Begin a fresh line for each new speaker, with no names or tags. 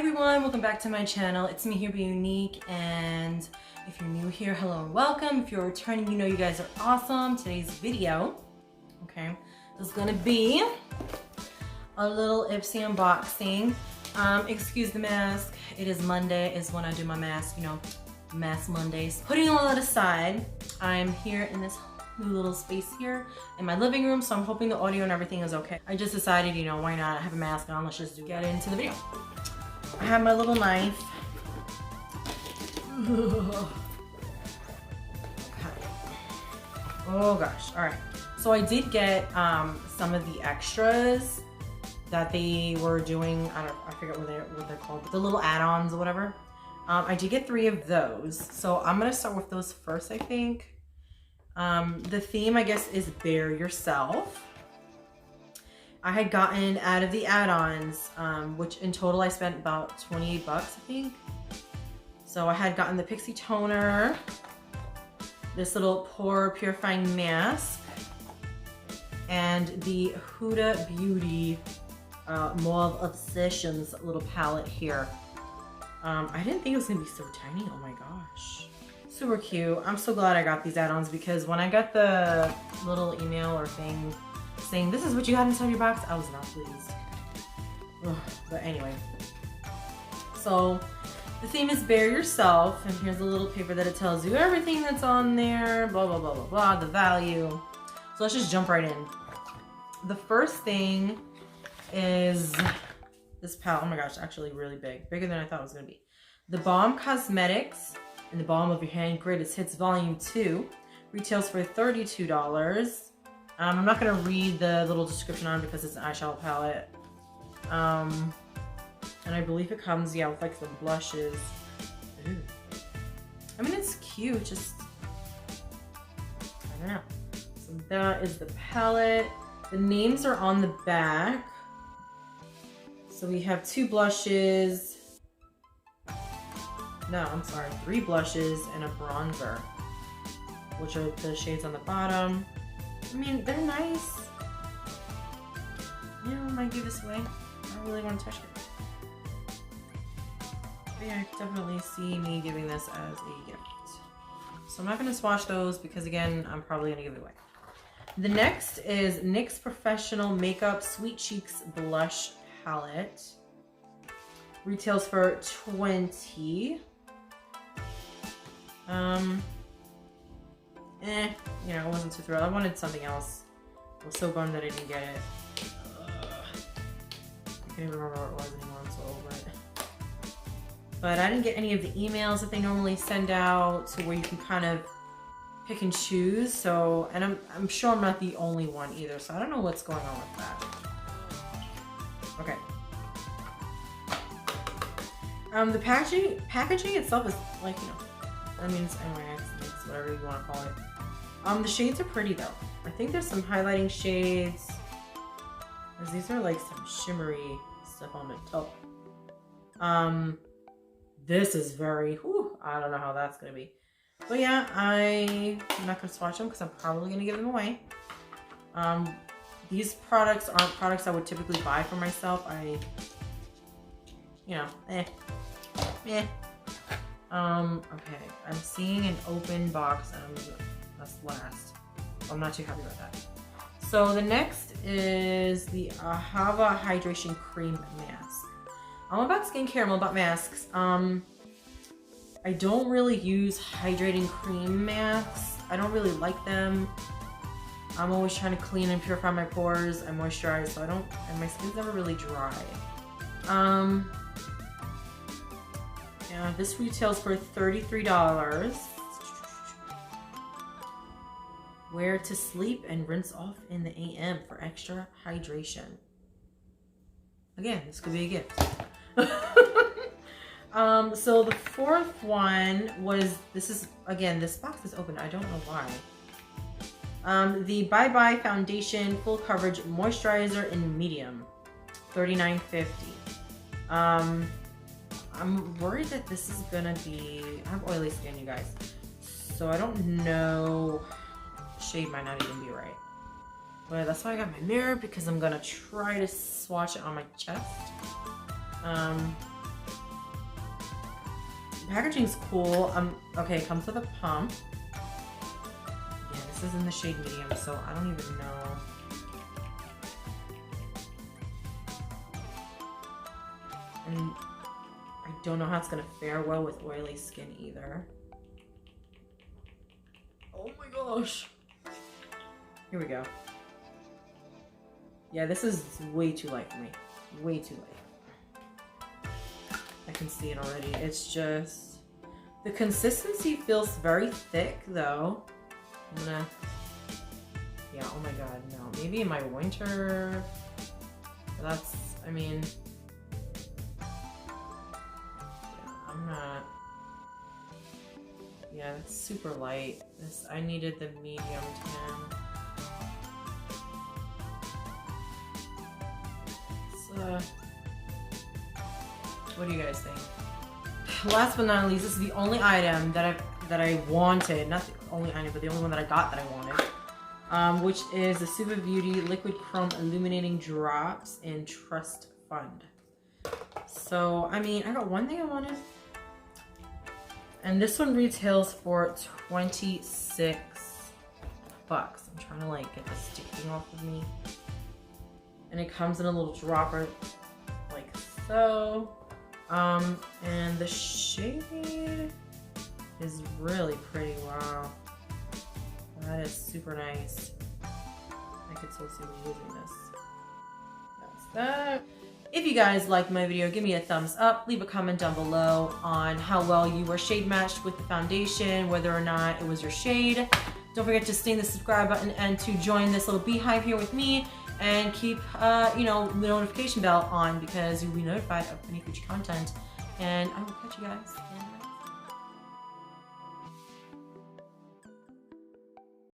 everyone, welcome back to my channel. It's me here, Be Unique, and if you're new here, hello and welcome. If you're returning, you know you guys are awesome. Today's video, okay, is gonna be a little IPSY unboxing. Excuse the mask. It is Monday, is when I do my mask, you know, Mask Mondays. Putting all that aside, I'm here in this new little space here in my living room, so I'm hoping the audio and everything is okay. I just decided, you know, why not? I have a mask on, let's just get into the video. I have my little knife. Okay. Oh gosh, all right. So I did get some of the extras that they were doing. I forget what they're called, the little add-ons or whatever. I did get 3 of those. So I'm gonna start with those first, I think. The theme, I guess, is Bear Yourself. I had gotten out of the add-ons, which in total I spent about 28 bucks, I think. So I had gotten the IPSY toner, this little pore purifying mask, and the Huda Beauty Mauve Obsessions little palette here. I didn't think it was gonna be so tiny, oh my gosh. Super cute. I'm so glad I got these add-ons because when I got the little email or thing saying this is what you had inside your box, I was not pleased. Ugh, but anyway, so the theme is Bear Yourself, and here's a little paper that it tells you everything that's on there, blah blah blah blah blah, the value. So let's just jump right in. The first thing is this palette. Oh my gosh, actually really big, bigger than I thought it was gonna be. The Balm Cosmetics in the Balm of Your Hand Greatest Hits Volume 2 retails for $32. I'm not gonna read the little description on it because it's an eyeshadow palette. And I believe it comes, yeah, with like some blushes. Ooh. I mean, it's cute, just, I don't know. So that is the palette. The names are on the back. So we have 2 blushes. No, I'm sorry, 3 blushes and a bronzer, which are the shades on the bottom. I mean, they're nice. Yeah, I might give this away. I don't really want to touch it. But yeah, I could definitely see me giving this as a gift. So I'm not going to swatch those because, again, I'm probably going to give it away. The next is NYX Professional Makeup Sweet Cheeks Blush Palette. Retails for $20. You know, I wasn't too thrilled. I wanted something else. I was so bummed that I didn't get it. I can't even remember what it was anymore. I'm so over it. But I didn't get any of the emails that they normally send out, to where you can kind of pick and choose. So, and I'm sure I'm not the only one either. So I don't know what's going on with that. Okay. The packaging itself is like, you know, I mean, it's NYX, whatever you want to call it. The shades are pretty though. I think there's some highlighting shades. Because these are like some shimmery stuff on the top. This is very, whew, I don't know how that's going to be. But yeah, I'm not going to swatch them because I'm probably going to give them away. These products aren't products I would typically buy for myself. You know, okay, I'm seeing an open box, and that's last. I'm not too happy about that. So the next is the Ahava Hydration Cream Mask. I'm about skincare, I'm about masks. I don't really use hydrating cream masks. I don't really like them. I'm always trying to clean and purify my pores. I moisturize, so I don't, and my skin's never really dry. Yeah, this retails for $33. Wear to sleep and rinse off in the AM for extra hydration. Again, this could be a gift. So the fourth one was, this is, again, this box is open. I don't know why. The Bye Bye Foundation Full Coverage Moisturizer in Medium, $39.50. I'm worried that this is gonna be, I have oily skin, you guys, so I don't know, shade might not even be right. But that's why I got my mirror, because I'm gonna try to swatch it on my chest. packaging's cool. Okay, it comes with a pump. Yeah, this is in the shade medium, so I don't even know. And I don't know how it's gonna fare well with oily skin either. Oh my gosh. Here we go. Yeah, this is way too light for me. Way too light. I can see it already. It's just, the consistency feels very thick though. I'm gonna, yeah, oh my god, no. Maybe in my winter, that's, I mean, yeah, I'm not, yeah, it's super light. This, I needed the medium tan. What do you guys think? Last but not least, this is the only item that I wanted. Not the only item, but the only one that I got that I wanted. Which is the Super Beauty Liquid Chrome Illuminating Drops in Trust Fund. So, I mean, I got one thing I wanted. And this one retails for $26. I'm trying to like get the sticking off of me. And it comes in a little dropper like so. And the shade is really pretty. Wow, that is super nice. I could so see me using this. That's that. If you guys liked my video, give me a thumbs up. Leave a comment down below on how well you were shade matched with the foundation, whether or not it was your shade. Don't forget to sting the subscribe button and to join this little beehive here with me. And keep, you know, the notification bell on because you'll be notified of any future content. And I will catch you guys in